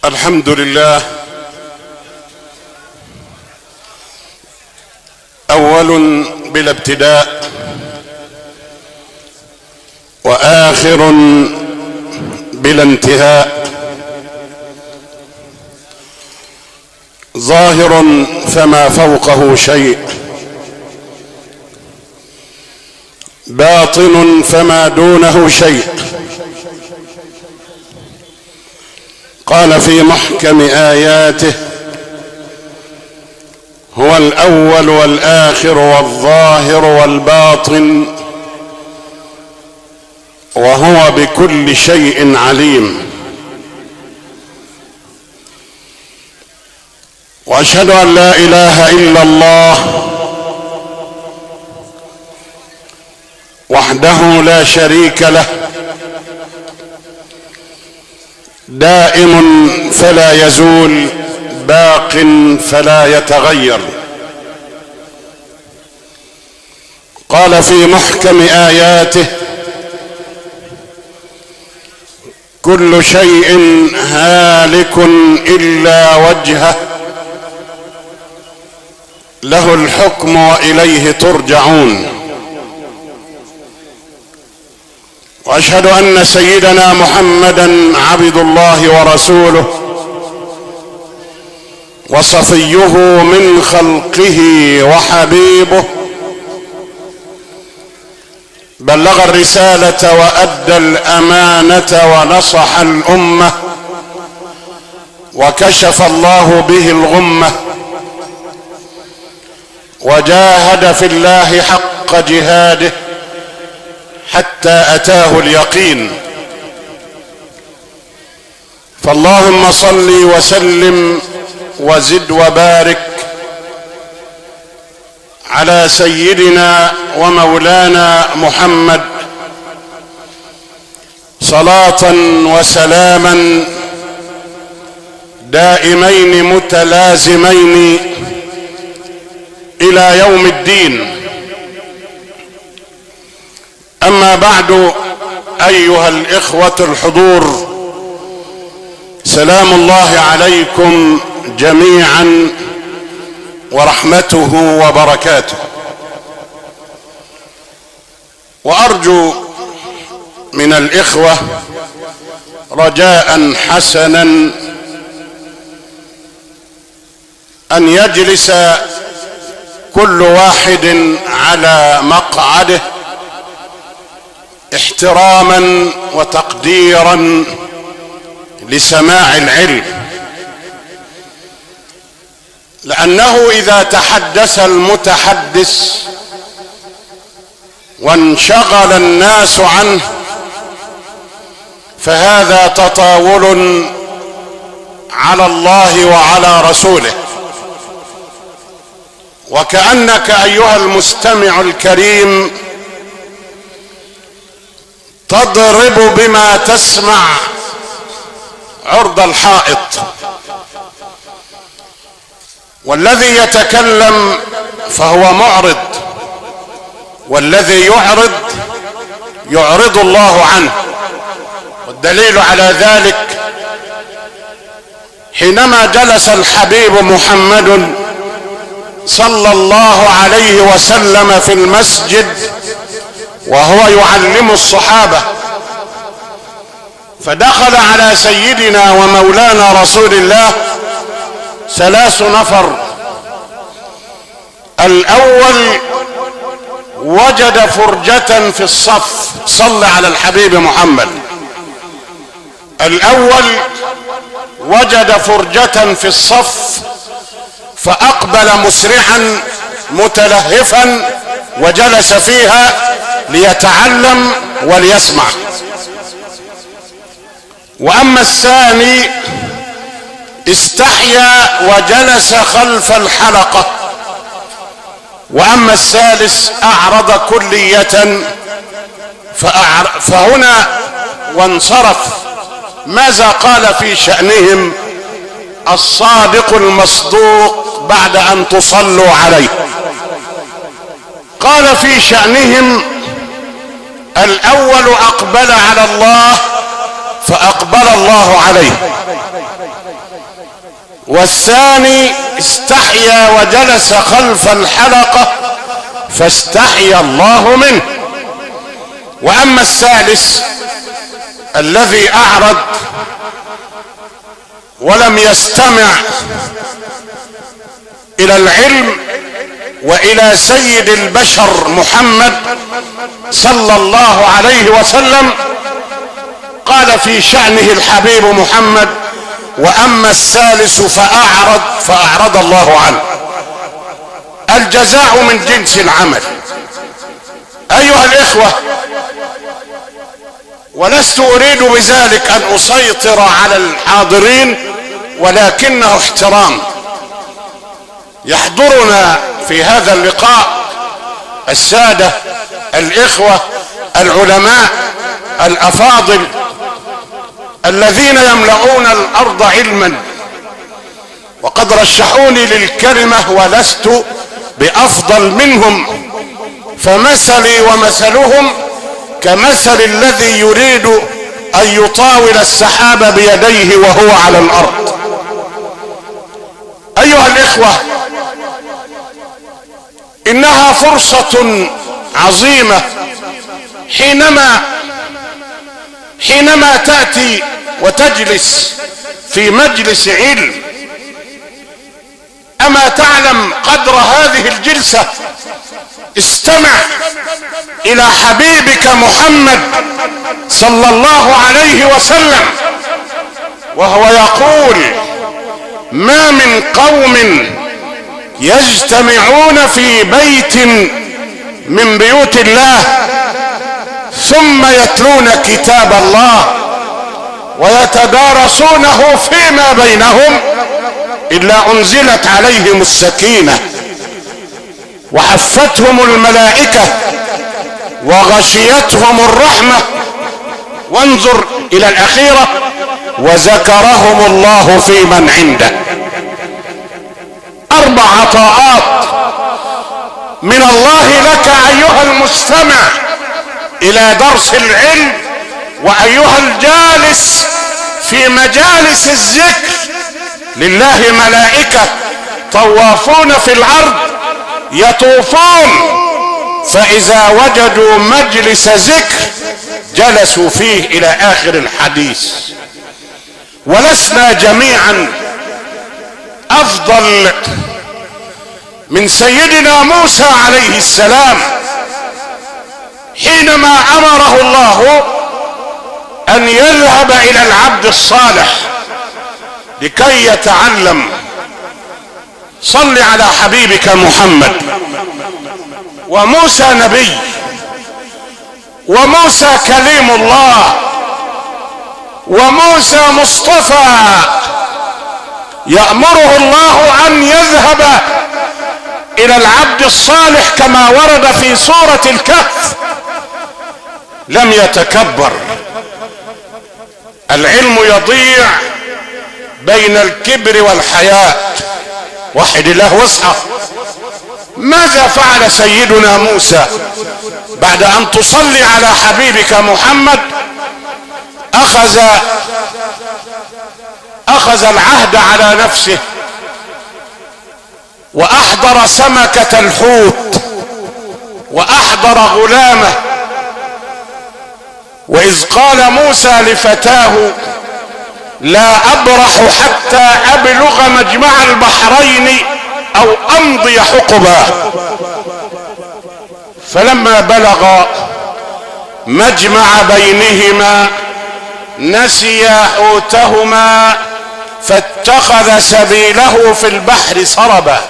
الحمد لله أول بلا ابتداء وآخر بلا انتهاء، ظاهر فما فوقه شيء، باطن فما دونه شيء. قال في محكم آياته: هو الأول والآخر والظاهر والباطن وهو بكل شيء عليم. وأشهد أن لا إله إلا الله وحده لا شريك له، دائم فلا يزول، باق فلا يتغير. قال في محكم آياته: كل شيء هالك إلا وجهه له الحكم وإليه ترجعون. وأشهد أن سيدنا محمدا عبد الله ورسوله وصفيه من خلقه وحبيبه، بلغ الرسالة وأدى الأمانة ونصح الأمة، وكشف الله به الغمة، وجاهد في الله حق جهاده حتى أتاه اليقين. فاللهم صل وسلم وزد وبارك على سيدنا ومولانا محمد، صلاة وسلاما دائمين متلازمين إلى يوم الدين. أما بعد، أيها الإخوة الحضور، سلام الله عليكم جميعا ورحمته وبركاته. وأرجو من الإخوة رجاء حسنا أن يجلس كل واحد على مقعده احتراما وتقديرا لسماع العلم، لأنه إذا تحدث المتحدث وانشغل الناس عنه فهذا تطاول على الله وعلى رسوله، وكأنك أيها المستمع الكريم تضرب بما تسمع عرض الحائط، والذي يتكلم فهو معرض، والذي يعرض الله عنه. والدليل على ذلك حينما جلس الحبيب محمد صلى الله عليه وسلم في المسجد وهو يعلم الصحابة، فدخل على سيدنا ومولانا رسول الله 3 نفر. الأول وجد فرجة في الصف، صلى على الحبيب محمد. الأول وجد فرجة في الصف فأقبل مسرعا متلهفا وجلس فيها ليتعلم وليسمع. وأما الثاني استحيا وجلس خلف الحلقة. وأما الثالث أعرض كلية فهنا وانصرف. ماذا قال في شأنهم الصادق المصدوق بعد أن تصلوا عليه؟ قال في شأنهم: الأول أقبل على الله فأقبل الله عليه، والثاني استحيا وجلس خلف الحلقة فاستحيا الله منه. واما الثالث الذي اعرض ولم يستمع الى العلم والى سيد البشر محمد صلى الله عليه وسلم، قال في شأنه الحبيب محمد: واما الثالث فاعرض الله عنه. الجزاء من جنس العمل. ايها الاخوة، ولست اريد بذلك ان اسيطر على الحاضرين، ولكنه احترام. يحضرنا في هذا اللقاء السادة الاخوة العلماء الافاضل الذين يملؤون الارض علما، وقد رشحوني للكلمة ولست بافضل منهم، فمثلي ومثلهم كمثل الذي يريد ان يطاول السحاب بيديه وهو على الارض. ايها الاخوة، انها فرصة عظيمة حينما تأتي وتجلس في مجلس علم. اما تعلم قدر هذه الجلسة؟ استمع الى حبيبك محمد صلى الله عليه وسلم وهو يقول: ما من قوم يجتمعون في بيت من بيوت الله ثم يتلون كتاب الله ويتدارسونه فيما بينهم إلا أنزلت عليهم السكينة وحفتهم الملائكة وغشيتهم الرحمة. وانظر إلى الأخيرة: وذكرهم الله في من عنده. 4 عطاءات من الله لك أيها المستمع إلى درس العلم، وأيها الجالس في مجالس الذكر. لله ملائكة طوافون في الأرض يطوفون، فإذا وجدوا مجلس ذكر جلسوا فيه إلى آخر الحديث. ولسنا جميعا أفضل من سيدنا موسى عليه السلام حينما أمره الله أن يذهب إلى العبد الصالح لكي يتعلم. صل على حبيبك محمد. وموسى نبي، وموسى كليم الله، وموسى مصطفى، يأمره الله أن يذهب إلى العبد الصالح كما ورد في سورة الكهف. لم يتكبر. العلم يضيع بين الكبر والحياء. وحد الله واسعه. ماذا فعل سيدنا موسى بعد ان تصلي على حبيبك محمد؟ اخذ العهد على نفسه واحضر سمكة الحوت واحضر غلامه. واذ قال موسى لفتاه: لا ابرح حتى ابلغ مجمع البحرين او امضي حقبا. فلما بلغ مجمع بينهما نسي حوتهما فاتخذ سبيله في البحر سربا.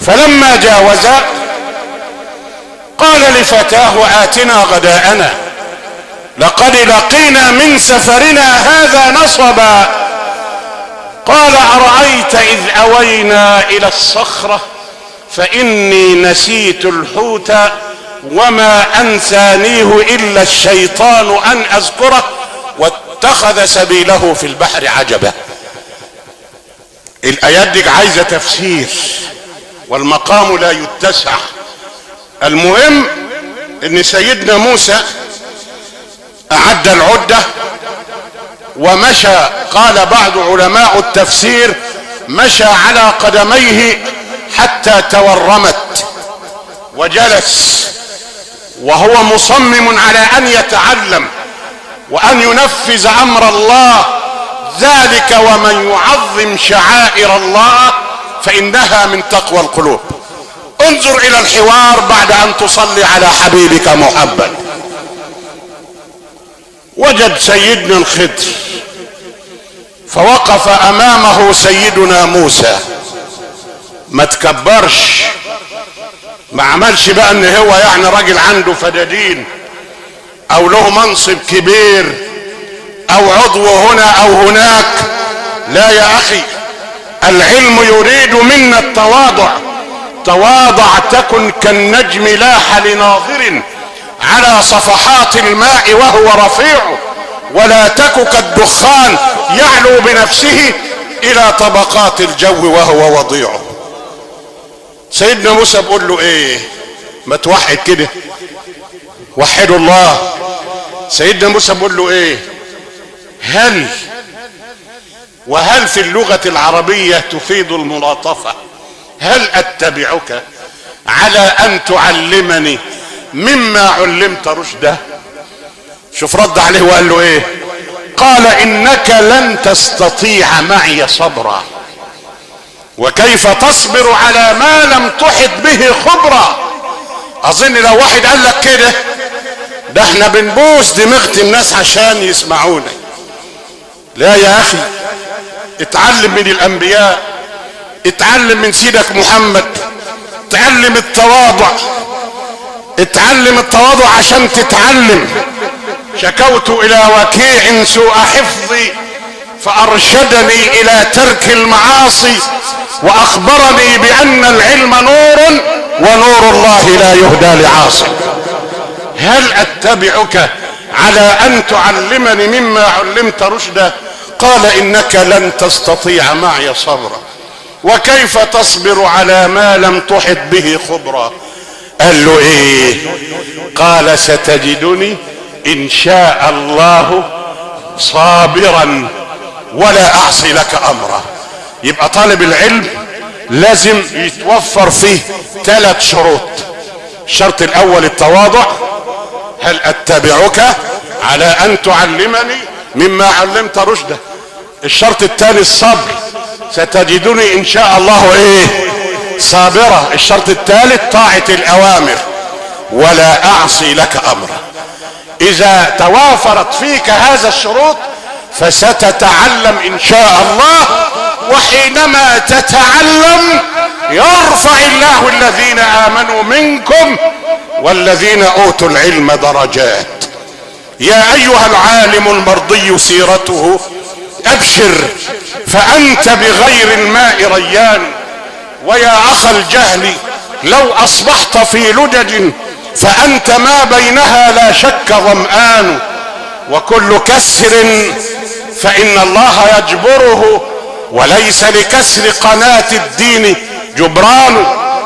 فلما جاوزا قال لفتاه: آتنا غداءنا لقد لقينا من سفرنا هذا نصبا. قال: أرأيت إذ أوينا إلى الصخرة فإني نسيت الحوت وما أنسانيه إلا الشيطان أن أذكره واتخذ سبيله في البحر عجبا. الآيات دي عايزة تفسير والمقام لا يتسع. المهم ان سيدنا موسى اعد العدة ومشى، قال بعض علماء التفسير مشى على قدميه حتى تورمت، وجلس وهو مصمم على ان يتعلم وان ينفذ امر الله. ذلك ومن يعظم شعائر الله فانها من تقوى القلوب. انظر الى الحوار بعد ان تصلي على حبيبك محمد. وجد سيدنا الخضر فوقف امامه سيدنا موسى. ما تكبرش، ما عملش بقى ان هو يعني راجل عنده فدادين او له منصب كبير او عضو هنا او هناك. لا يا اخي، العلم يريد منا التواضع. تواضع تكن كالنجم لاح لناظر على صفحات الماء وهو رفيع، ولا تك كالدخان يعلو بنفسه الى طبقات الجو وهو وضيع. سيدنا موسى بيقول له ايه؟ ما توحد كده، وحدوا الله. سيدنا موسى بيقول له ايه؟ وهل في اللغة العربية تفيد الملاطفة. هل اتبعك على ان تعلمني مما علمت رشدا؟ شوف رد عليه وقال له ايه؟ قال انك لن تستطيع معي صبرا، وكيف تصبر على ما لم تحط به خبرا. اظن لو واحد قال لك كده ده احنا بنبوس دماغ الناس عشان يسمعونا. لا يا اخي، اتعلم من الانبياء، اتعلم من سيدك محمد، اتعلم التواضع، اتعلم التواضع عشان تتعلم. شكوت الى وكيع سوء حفظي فارشدني الى ترك المعاصي، واخبرني بان العلم نور ونور الله لا يهدى لعاصي. هل اتبعك على ان تعلمني مما علمت رشدا؟ قال انك لن تستطيع معي صبرا، وكيف تصبر على ما لم تحط به خبرا. قال له ايه؟ قال ستجدني ان شاء الله صابرا ولا اعصي لك امرا. يبقى طالب العلم لازم يتوفر فيه 3 شروط. الشرط الاول التواضع، هل اتبعك على ان تعلمني مما علمت رشدا. الشرط الثاني الصبر، ستجدني ان شاء الله ايه؟ صابرة. الشرط الثالث طاعة الاوامر ولا اعصي لك امرا. اذا توافرت فيك هذا الشروط فستتعلم ان شاء الله، وحينما تتعلم يرفع الله الذين امنوا منكم والذين اوتوا العلم درجات. يا ايها العالم المرضي سيرته ابشر فانت بغير الماء ريان، ويا اخ الجهل لو اصبحت في لجج فانت ما بينها لا شك ظمآن، وكل كسر فان الله يجبره وليس لكسر قناة الدين جبران.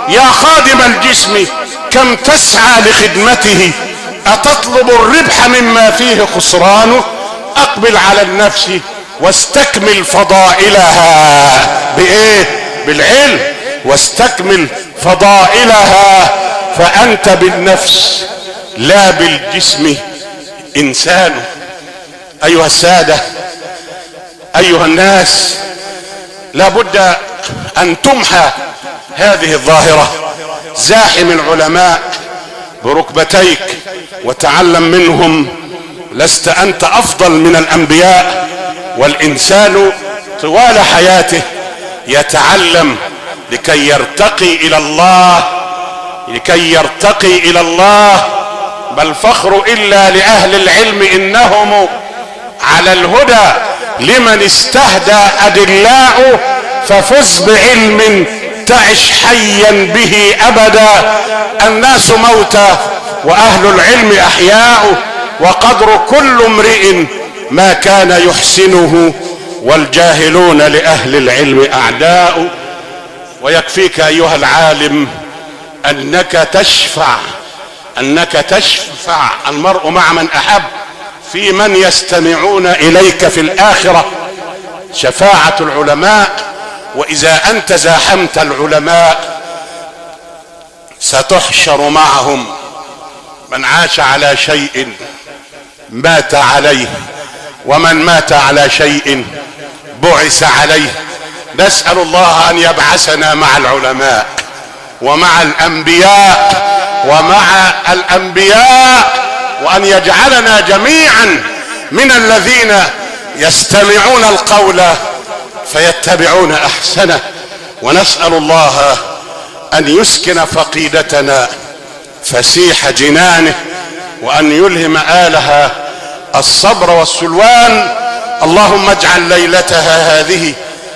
يا خادم الجسم كم تسعى لخدمته، اتطلب الربح مما فيه خسران. اقبل على النفس واستكمل فضائلها بايه؟ بالعلم. واستكمل فضائلها فانت بالنفس لا بالجسم انسان. ايها السادة، ايها الناس، لابد ان تمحى هذه الظاهرة. زاحم العلماء بركبتيك وتعلم منهم. لست انت افضل من الانبياء، والانسان طوال حياته يتعلم لكي يرتقي الى الله، لكي يرتقي الى الله. بل فخر الا لاهل العلم انهم على الهدى لمن استهدى ادلاء، ففز بعلم تعش حيا به ابدا. الناس موتى واهل العلم احياء، وقدر كل امرئ ما كان يحسنه، والجاهلون لاهل العلم اعداء. ويكفيك ايها العالم انك تشفع المرء مع من احب، في من يستمعون إليك في الآخرة شفاعة العلماء. وإذا أنت زاحمت العلماء ستحشر معهم من عاش على شيء مات عليه، ومن مات على شيء بعث عليه. نسأل الله أن يبعثنا مع العلماء ومع الأنبياء وأن يجعلنا جميعا من الذين يستمعون القول فيتبعون أحسنه. ونسأل الله أن يسكن فقيدتنا فسيح جنانه، وأن يلهم آلها الصبر والسلوان. اللهم اجعل ليلتها هذه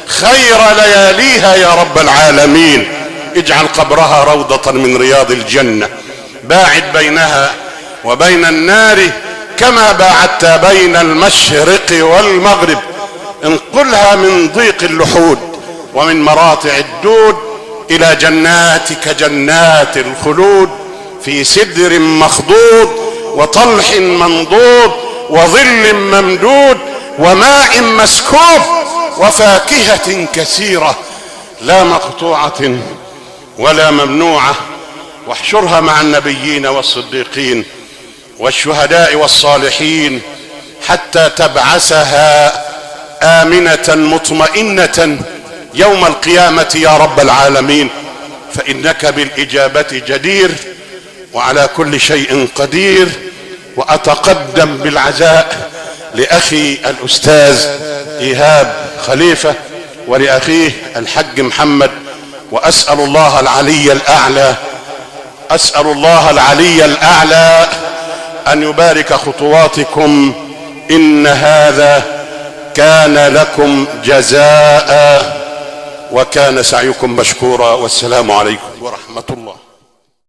خير لياليها يا رب العالمين. اجعل قبرها روضة من رياض الجنة، باعد بينها وبين النار كما باعدت بين المشرق والمغرب. انقلها من ضيق اللحود ومن مراتع الدود إلى جناتك جنات الخلود، في سدر مخضود وطلح منضود وظل ممدود وماء مسكوب وفاكهة كثيرة لا مقطوعة ولا ممنوعة. واحشرها مع النبيين والصديقين والشهداء والصالحين حتى تبعثها آمنة مطمئنة يوم القيامة يا رب العالمين، فإنك بالإجابة جدير وعلى كل شيء قدير. وأتقدم بالعزاء لأخي الأستاذ إيهاب خليفة ولأخيه الحج محمد، وأسأل الله العلي الأعلى أن يبارك خطواتكم. إن هذا كان لكم جزاء وكان سعيكم مشكورا. والسلام عليكم ورحمة الله.